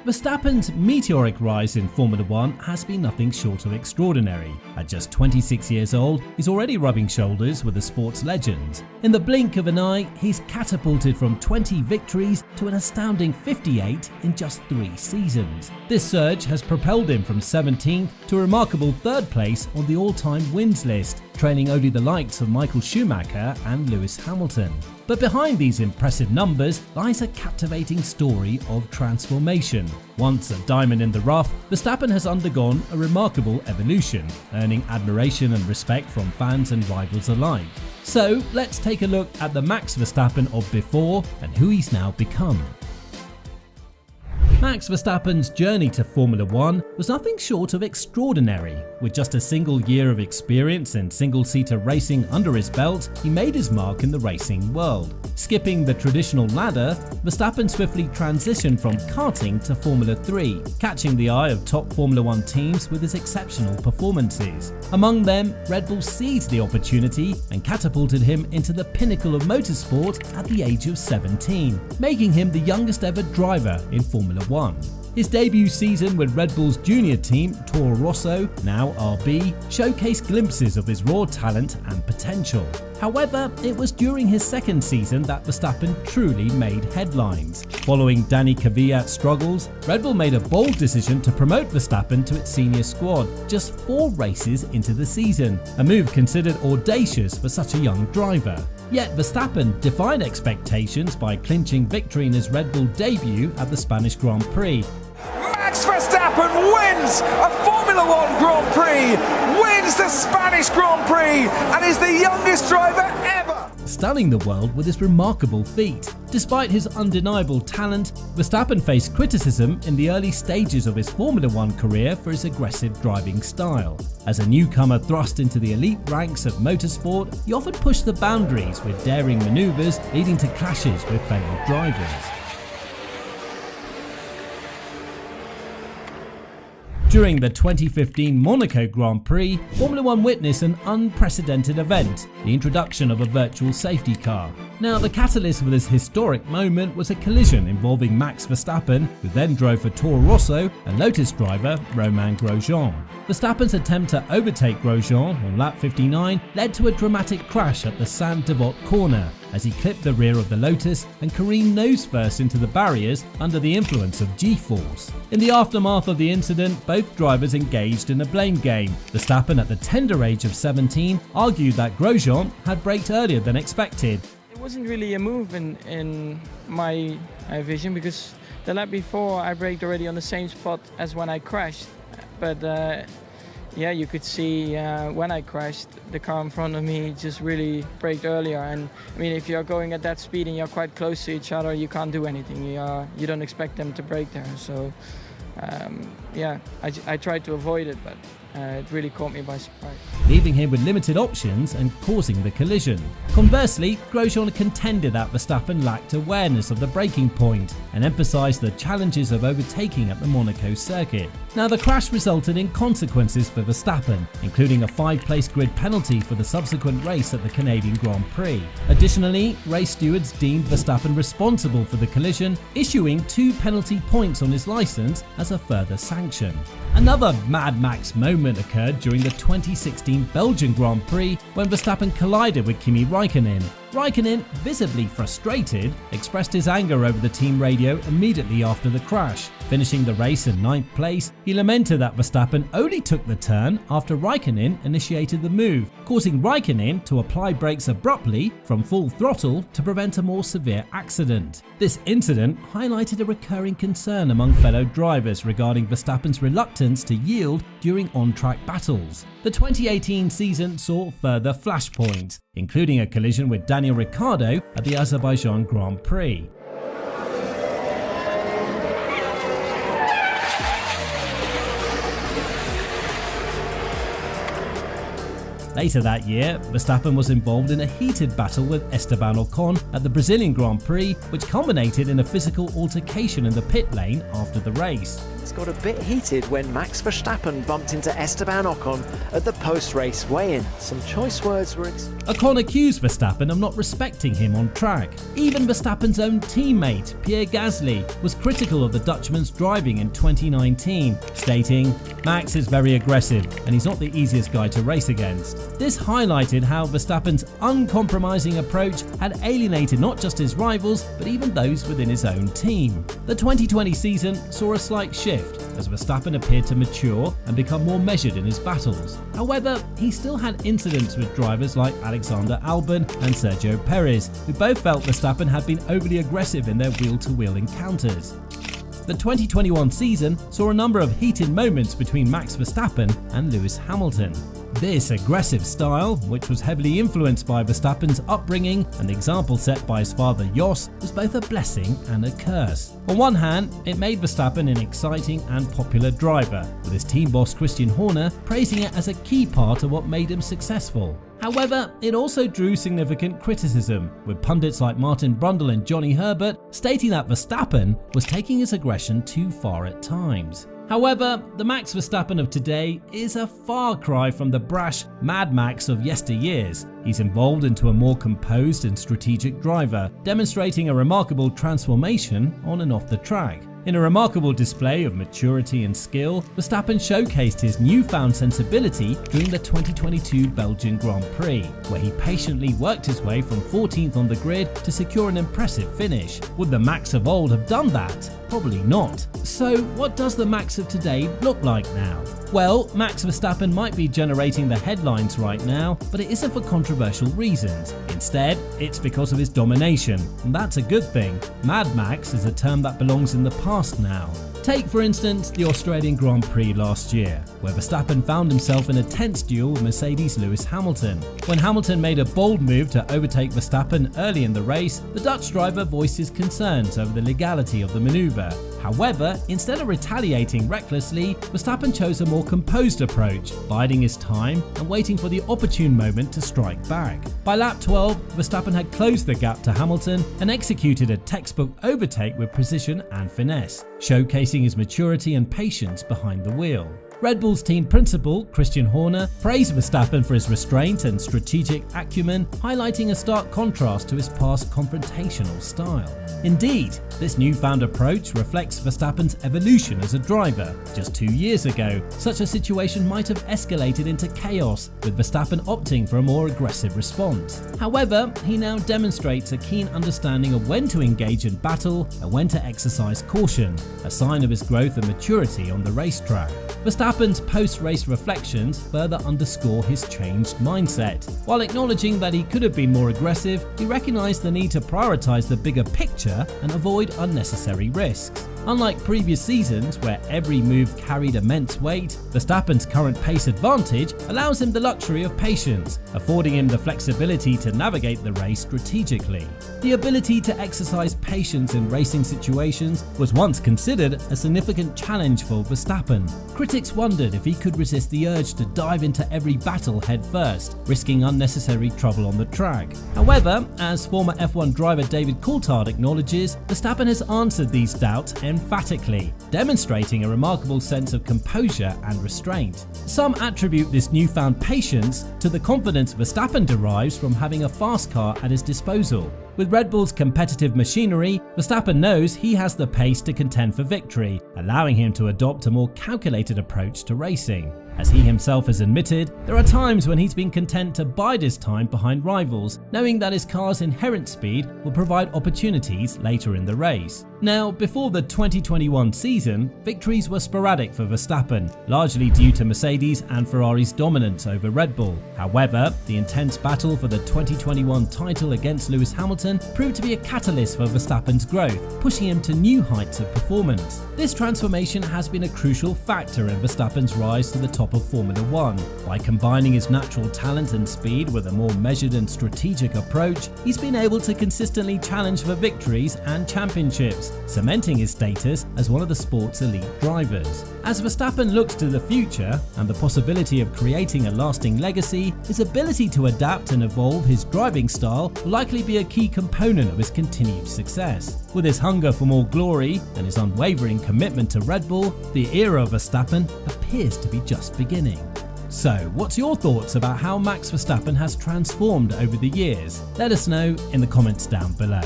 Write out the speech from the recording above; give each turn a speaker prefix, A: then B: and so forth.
A: Verstappen's meteoric rise in Formula 1 has been nothing short of extraordinary. At just 26 years old, he's already rubbing shoulders with the sport's legends. In the blink of an eye, he's catapulted from 20 victories to an astounding 58 in just 3 seasons. This surge has propelled him from 17th to a remarkable 3rd place on the all-time wins list, trailing only the likes of Michael Schumacher and Lewis Hamilton. But behind these impressive numbers lies a captivating story of transformation. Once a diamond in the rough, Verstappen has undergone a remarkable evolution, earning admiration and respect from fans and rivals alike. So let's take a look at the Max Verstappen of before and who he's now become. Max Verstappen's journey to Formula 1 was nothing short of extraordinary. With just a single year of experience in single-seater racing under his belt, he made his mark in the racing world. Skipping the traditional ladder, Verstappen swiftly transitioned from karting to Formula 3, catching the eye of top Formula 1 teams with his exceptional performances. Among them, Red Bull seized the opportunity and catapulted him into the pinnacle of motorsport at the age of 17, making him the youngest ever driver in Formula 1. His debut season with Red Bull's junior team, Toro Rosso, now RB, showcased glimpses of his raw talent and potential. However, it was during his second season that Verstappen truly made headlines. Following Danny Kvyat's struggles, Red Bull made a bold decision to promote Verstappen to its senior squad just 4 races into the season, a move considered audacious for such a young driver. Yet Verstappen defied expectations by clinching victory in his Red Bull debut at the Spanish Grand Prix.
B: Max Verstappen wins a Formula 1 Grand Prix, wins the Spanish Grand Prix, and is the youngest driver ever,
A: stunning the world with his remarkable feat. Despite his undeniable talent, Verstappen faced criticism in the early stages of his Formula 1 career for his aggressive driving style. As a newcomer thrust into the elite ranks of motorsport, he often pushed the boundaries with daring maneuvers, leading to clashes with fellow drivers. During the 2015 Monaco Grand Prix, Formula 1 witnessed an unprecedented event, the introduction of a virtual safety car. Now, the catalyst for this historic moment was a collision involving Max Verstappen, who then drove for Toro Rosso, and Lotus driver Romain Grosjean. Verstappen's attempt to overtake Grosjean on lap 59 led to a dramatic crash at the Saint-Devote corner, as he clipped the rear of the Lotus and careened nose first into the barriers under the influence of G-force. In the aftermath of the incident, both drivers engaged in a blame game. Verstappen, at the tender age of 17, argued that Grosjean had braked earlier than expected.
C: It wasn't really a move in my vision, because the lap before I braked already on the same spot as when I crashed. But yeah, you could see when I crashed, the car in front of me just really braked earlier. And I mean, if you're going at that speed and you're quite close to each other, you can't do anything. You don't expect them to brake there. So yeah, I tried to avoid it, but it really caught me by surprise,
A: leaving him with limited options and causing the collision. Conversely, Grosjean contended that Verstappen lacked awareness of the braking point and emphasised the challenges of overtaking at the Monaco circuit. Now, the crash resulted in consequences for Verstappen, including a 5-place grid penalty for the subsequent race at the Canadian Grand Prix. Additionally, race stewards deemed Verstappen responsible for the collision, issuing 2 penalty points on his licence as a further sanction. Another Mad Max moment occurred during the 2016 Belgian Grand Prix when Verstappen collided with Kimi Raikkonen. Raikkonen, visibly frustrated, expressed his anger over the team radio immediately after the crash. Finishing the race in 9th place, he lamented that Verstappen only took the turn after Raikkonen initiated the move, causing Raikkonen to apply brakes abruptly from full throttle to prevent a more severe accident. This incident highlighted a recurring concern among fellow drivers regarding Verstappen's reluctance to yield during on-track battles. The 2018 season saw further flashpoints, including a collision with Daniel Ricciardo at the Azerbaijan Grand Prix. Later that year, Verstappen was involved in a heated battle with Esteban Ocon at the Brazilian Grand Prix, which culminated in a physical altercation in the pit lane after the race.
D: It's got a bit heated when Max Verstappen bumped into Esteban Ocon at the post-race weigh-in. Some choice words were
A: Ocon accused Verstappen of not respecting him on track. Even Verstappen's own teammate, Pierre Gasly, was critical of the Dutchman's driving in 2019, stating, "Max is very aggressive and he's not the easiest guy to race against." This highlighted how Verstappen's uncompromising approach had alienated not just his rivals, but even those within his own team. The 2020 season saw a slight shift as Verstappen appeared to mature and become more measured in his battles. However, he still had incidents with drivers like Alexander Albon and Sergio Perez, who both felt Verstappen had been overly aggressive in their wheel-to-wheel encounters. The 2021 season saw a number of heated moments between Max Verstappen and Lewis Hamilton. This aggressive style, which was heavily influenced by Verstappen's upbringing and the example set by his father Jos, was both a blessing and a curse. On one hand, it made Verstappen an exciting and popular driver, with his team boss Christian Horner praising it as a key part of what made him successful. However, it also drew significant criticism, with pundits like Martin Brundle and Johnny Herbert stating that Verstappen was taking his aggression too far at times. However, the Max Verstappen of today is a far cry from the brash Mad Max of yesteryears. He's evolved into a more composed and strategic driver, demonstrating a remarkable transformation on and off the track. In a remarkable display of maturity and skill, Verstappen showcased his newfound sensibility during the 2022 Belgian Grand Prix, where he patiently worked his way from 14th on the grid to secure an impressive finish. Would the Max of old have done that? Probably not. So what does the Max of today look like now? Well, Max Verstappen might be generating the headlines right now, but it isn't for controversial reasons. Instead, it's because of his domination, and that's a good thing. Mad Max is a term that belongs in the past now. Take, for instance, the Australian Grand Prix last year, where Verstappen found himself in a tense duel with Mercedes' Lewis Hamilton. When Hamilton made a bold move to overtake Verstappen early in the race, the Dutch driver voiced his concerns over the legality of the manoeuvre. However, instead of retaliating recklessly, Verstappen chose a more composed approach, biding his time and waiting for the opportune moment to strike back. By lap 12, Verstappen had closed the gap to Hamilton and executed a textbook overtake with precision and finesse, showcasing his maturity and patience behind the wheel. Red Bull's team principal, Christian Horner, praised Verstappen for his restraint and strategic acumen, highlighting a stark contrast to his past confrontational style. Indeed, this newfound approach reflects Verstappen's evolution as a driver. Just 2 years ago, such a situation might have escalated into chaos, with Verstappen opting for a more aggressive response. However, he now demonstrates a keen understanding of when to engage in battle and when to exercise caution, a sign of his growth and maturity on the racetrack. Verstappen's post-race reflections further underscore his changed mindset. While acknowledging that he could have been more aggressive, he recognised the need to prioritise the bigger picture and avoid unnecessary risks. Unlike previous seasons where every move carried immense weight, Verstappen's current pace advantage allows him the luxury of patience, affording him the flexibility to navigate the race strategically. The ability to exercise patience in racing situations was once considered a significant challenge for Verstappen. Critics wondered if he could resist the urge to dive into every battle head first, risking unnecessary trouble on the track. However, as former F1 driver David Coulthard acknowledges, Verstappen has answered these doubts emphatically, demonstrating a remarkable sense of composure and restraint. Some attribute this newfound patience to the confidence Verstappen derives from having a fast car at his disposal. With Red Bull's competitive machinery, Verstappen knows he has the pace to contend for victory, allowing him to adopt a more calculated approach to racing. As he himself has admitted, there are times when he's been content to bide his time behind rivals, knowing that his car's inherent speed will provide opportunities later in the race. Now, before the 2021 season, victories were sporadic for Verstappen, largely due to Mercedes and Ferrari's dominance over Red Bull. However, the intense battle for the 2021 title against Lewis Hamilton proved to be a catalyst for Verstappen's growth, pushing him to new heights of performance. This transformation has been a crucial factor in Verstappen's rise to the top top of Formula One. By combining his natural talent and speed with a more measured and strategic approach, he's been able to consistently challenge for victories and championships, cementing his status as one of the sport's elite drivers. As Verstappen looks to the future and the possibility of creating a lasting legacy, his ability to adapt and evolve his driving style will likely be a key component of his continued success. With his hunger for more glory and his unwavering commitment to Red Bull, the era of Verstappen appears to be just beginning. So, what's your thoughts about how Max Verstappen has transformed over the years? Let us know in the comments down below.